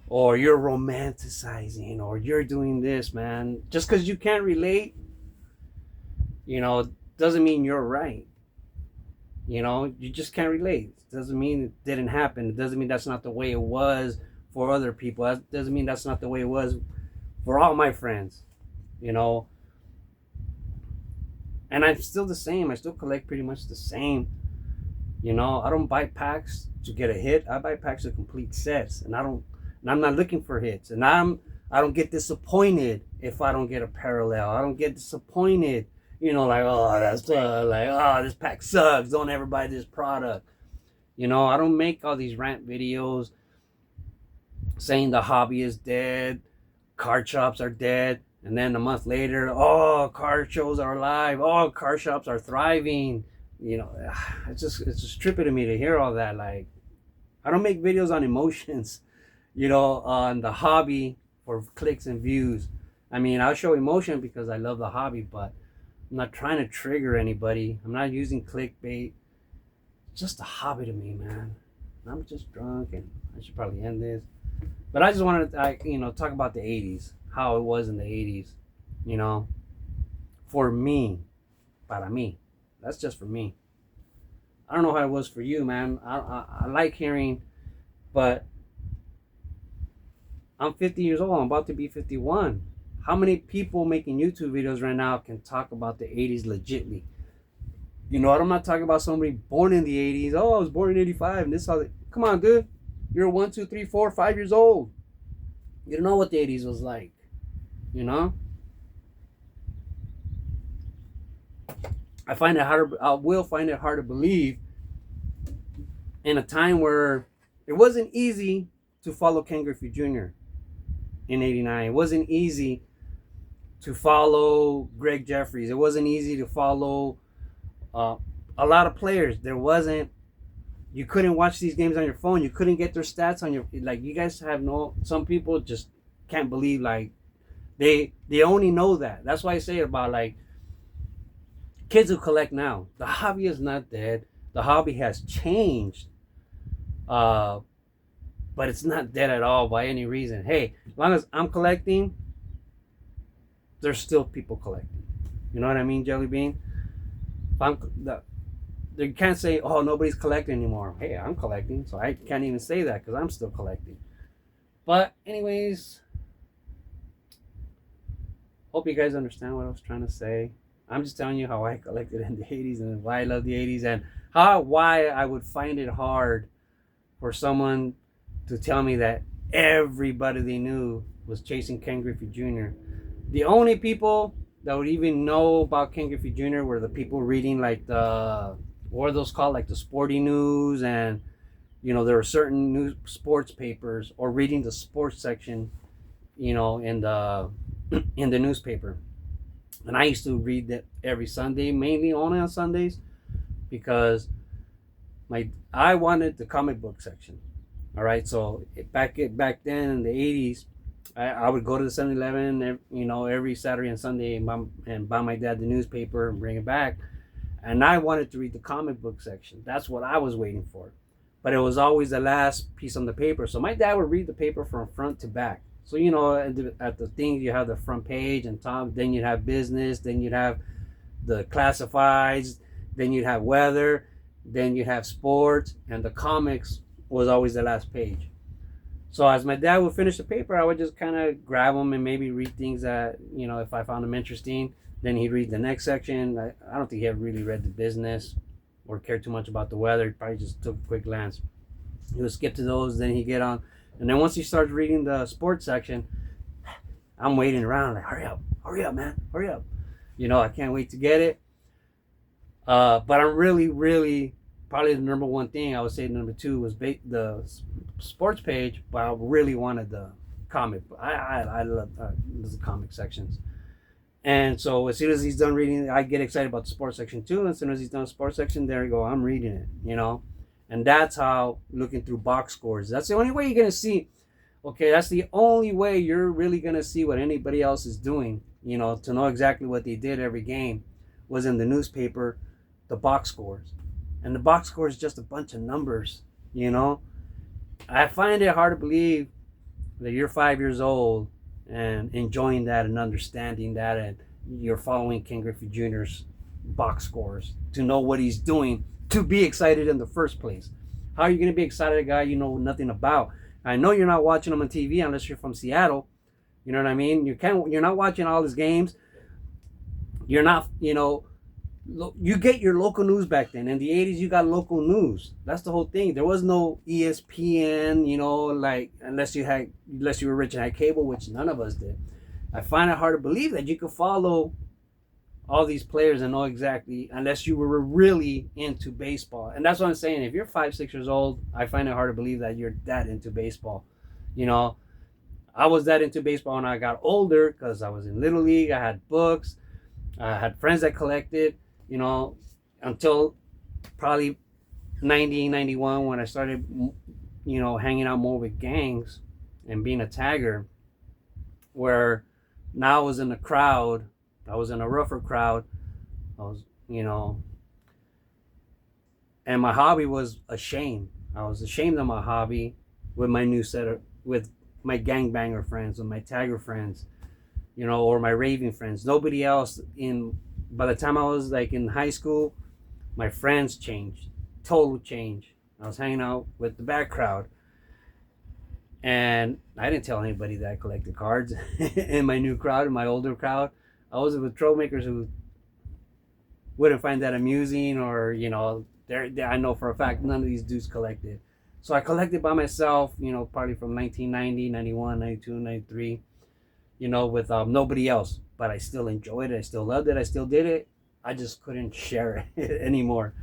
Or you're romanticizing. Or you're doing this, man. Just because you can't relate, you know, doesn't mean you're right. You know, you just can't relate. It doesn't mean it didn't happen. It doesn't mean that's not the way it was for other people. That doesn't mean that's not the way it was for all my friends, you know. And I'm still the same. I still collect pretty much the same. You know, I don't buy packs to get a hit. I buy packs to complete sets, and I'm not looking for hits. And I don't get disappointed if I don't get a parallel. I don't get disappointed, you know, like, oh, that's like, oh, this pack sucks. Don't ever buy this product. You know, I don't make all these rant videos saying the hobby is dead, card shops are dead, and then a month later, oh, card shows are alive, oh, card shops are thriving. You know, it's just trippy to me to hear all that. Like, I don't make videos on emotions, you know, on the hobby for clicks and views. I mean, I'll show emotion because I love the hobby, but I'm not trying to trigger anybody. I'm not using clickbait. It's just a hobby to me, man. I'm just drunk, and I should probably end this. But I just wanted to, you know, talk about the 80s, how it was in the 80s, you know, for me, para mí. That's just for me. I don't know how it was for you, man. I like hearing, but I'm 50 years old. I'm about to be 51. How many people making YouTube videos right now can talk about the 80s legitly? You know what? I'm not talking about somebody born in the 80s. Oh, I was born in 85 and this how they... Come on, dude. You're 1, 2, 3, 4, 5 years old. You don't know what the 80s was like. You know? I will find it hard to believe in a time where it wasn't easy to follow Ken Griffey Jr. in 89. It wasn't easy to follow Greg Jeffries. It wasn't easy to follow a lot of players. You couldn't watch these games on your phone. You couldn't get their stats on your, like, you guys have some people just can't believe, like, they only know that. That's why I say about, like, kids who collect now. The hobby is not dead. The hobby has changed. But it's not dead at all by any reason. Hey, as long as I'm collecting, there's still people collecting. You know what I mean, Jelly Bean? You can't say, oh, nobody's collecting anymore. Hey, I'm collecting, so I can't even say that because I'm still collecting. But anyways, hope you guys understand what I was trying to say. I'm just telling you how I collected in the 80s and why I love the 80s and why I would find it hard for someone to tell me that everybody they knew was chasing Ken Griffey Jr. The only people that would even know about Ken Griffey Jr. were the people reading, like, what are those called, like the sporting news, and there were certain news sports papers, or reading the sports section in the newspaper. And I used to read that every Sunday, mainly only on Sundays, because I wanted the comic book section. All right, so back then in the 80s, I would go to the 7-Eleven, every Saturday and Sunday and buy my dad the newspaper and bring it back. And I wanted to read the comic book section. That's what I was waiting for. But it was always the last piece on the paper. So my dad would read the paper from front to back. So, at the things, you have the front page and top, then you'd have business, then you'd have the classifieds, then you'd have weather, then you'd have sports, and the comics was always the last page. So as my dad would finish the paper, I would just kind of grab them and maybe read things that, if I found them interesting. Then he'd read the next section. I don't think he ever really read the business or cared too much about the weather. He probably just took a quick glance. He would skip to those, then he'd get on. And then once he starts reading the sports section, I'm waiting around like, hurry up, man, hurry up. I can't wait to get it. But I'm really, really, probably the number one thing, I would say number two was the sports page, but I really wanted the comic. I love the comic sections. And so as soon as he's done reading, I get excited about the sports section too. And as soon as he's done the sports section, there you go, I'm reading it, And that's how, looking through box scores, that's the only way you're going to see, that's the only way you're really going to see what anybody else is doing, to know exactly what they did every game, was in the newspaper, the box scores. And the box score is just a bunch of numbers, I find it hard to believe that you're 5 years old and enjoying that and understanding that, and you're following Ken Griffey Jr.'s box scores to know what he's doing, to be excited in the first place. How are you going to be excited, a guy you know nothing about? I know you're not watching him on TV unless you're from Seattle. You know what I mean? You're not watching all his games. You're not, you get your local news back then. In the 80s, you got local news. That's the whole thing. There was no ESPN, unless you were rich and had cable, which none of us did. I find it hard to believe that you could follow all these players and know exactly, unless you were really into baseball. And that's what I'm saying. If you're 5, 6 years old, I find it hard to believe that you're that into baseball. I was that into baseball when I got older because I was in Little League. I had books. I had friends that collected, until probably 90, 91 when I started, hanging out more with gangs and being a tagger, where now I was in a crowd. I was in a rougher crowd. I was, and my hobby was ashamed. I was ashamed of my hobby with my with my gangbanger friends, with my tagger friends, or my raving friends. Nobody else by the time I was like in high school, My friends changed, total change. I was hanging out with the bad crowd, and I didn't tell anybody that I collected cards in my new crowd, in my older crowd. I was with troublemakers who wouldn't find that amusing, or I know for a fact none of these dudes collected. So I collected by myself, probably from 1990, 91, 92, 93, with nobody else. But I still enjoyed it. I still loved it. I still did it. I just couldn't share it anymore,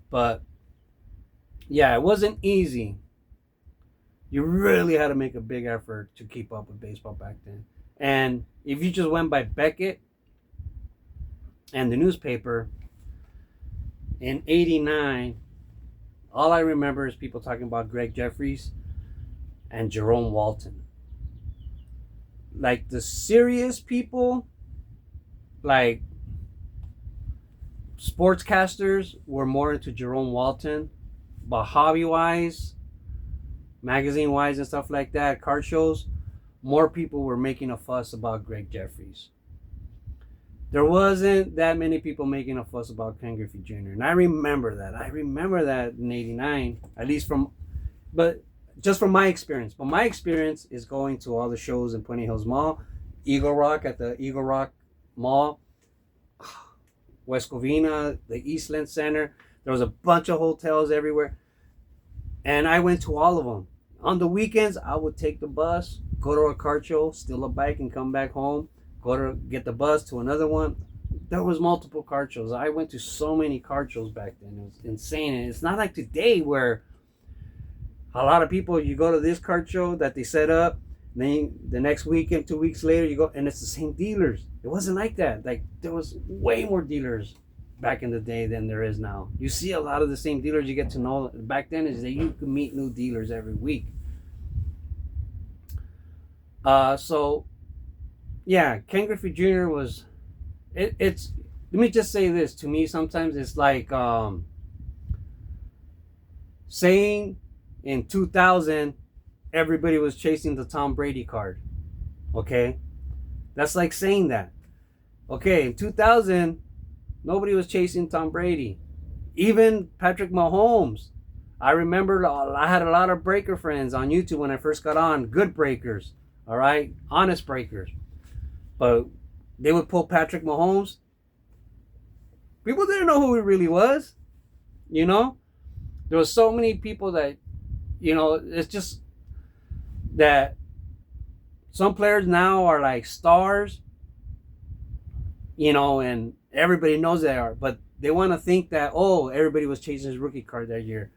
But yeah, it wasn't easy. You really had to make a big effort to keep up with baseball back then. And if you just went by Beckett and the newspaper in '89, all I remember is people talking about Greg Jeffries and Jerome Walton. Like the serious people, like sportscasters, were more into Jerome Walton, but hobby-wise, magazine-wise and stuff like that, card shows, more people were making a fuss about Greg Jeffries. There wasn't that many people making a fuss about Ken Griffey Jr. And I remember that. In '89, at least just from my experience. But my experience is going to all the shows in Puente Hills Mall, Eagle Rock at the Eagle Rock Mall, West Covina, the Eastland Center. There was a bunch of hotels everywhere. And I went to all of them. On the weekends, I would take the bus, go to a card show, steal a bike and come back home, go to get the bus to another one. There was multiple card shows. I went to so many card shows back then. It was insane. And it's not like today where a lot of people, you go to this card show that they set up, then the next weekend, 2 weeks later, you go and it's the same dealers. It wasn't like that. Like there was way more dealers back in the day than there is now. You see a lot of the same dealers you get to know. Back then is that you could meet new dealers every week. So yeah, Ken Griffey Jr. was it's let me just say this. To me, sometimes it's like saying in 2000 everybody was chasing the Tom Brady card. Okay? That's like saying that. Okay, in 2000 nobody was chasing Tom Brady. Even Patrick Mahomes. I remember I had a lot of breaker friends on YouTube when I first got on. Good breakers. All right? Honest breakers. But they would pull Patrick Mahomes. People didn't know who he really was. There was so many people that, it's just that some players now are like stars, and everybody knows they are, but they want to think that, everybody was chasing his rookie card that year.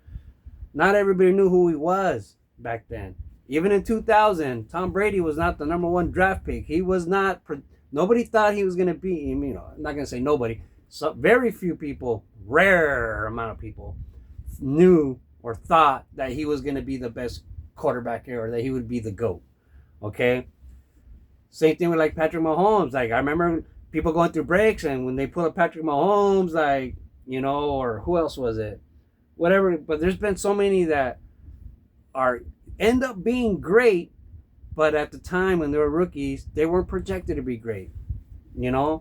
Not everybody knew who he was back then. Even in 2000, Tom Brady was not the number one draft pick. He was not, nobody thought he was going to be, I'm not going to say nobody. So very few people, rare amount of people knew or thought that he was going to be the best quarterback here, or that he would be the GOAT. Okay? Same thing with like Patrick Mahomes. Like I remember people going through breaks, and when they pull up Patrick Mahomes, like, or who else was it? Whatever. But there's been so many that end up being great, but at the time when they were rookies, they weren't projected to be great. And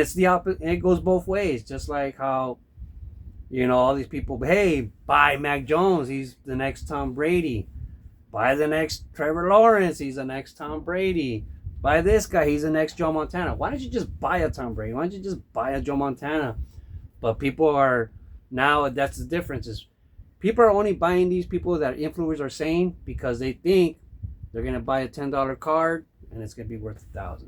it's the opposite. It goes both ways. Just like how, all these people, hey, buy Mac Jones, he's the next Tom Brady. Buy the next Trevor Lawrence, he's the next Tom Brady. Buy this guy, he's the next Joe Montana. Why don't you just buy a Tom Brady? Why don't you just buy a Joe Montana? But people are, now that's the difference, is people are only buying these people that influencers are saying because they think they're going to buy a $10 card and it's going to be worth $1,000.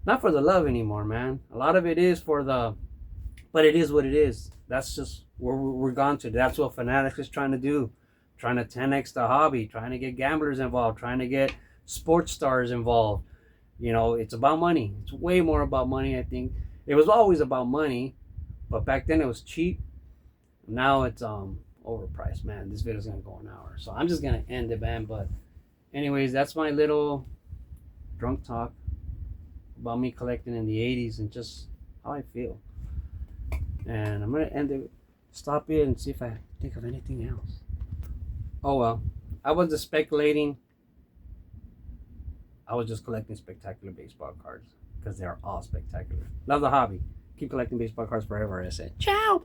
Not for the love anymore, man. A lot of it is but it is what it is. That's just where we're gone to. That's what Fanatics is trying to do. Trying to 10x the hobby, trying to get gamblers involved, trying to get sports stars involved. It's about money. It's way more about money, I think. It was always about money, but back then it was cheap. Now it's overpriced, man. This video's gonna go an hour, so I'm just gonna end it, man. But anyways, that's my little drunk talk about me collecting in the 80s and just how I feel. And I'm gonna end it, stop it, and see if I think of anything else. Oh well, I was just speculating I was just collecting spectacular baseball cards because they're all spectacular. Love the hobby. Keep collecting baseball cards forever, I said. Ciao!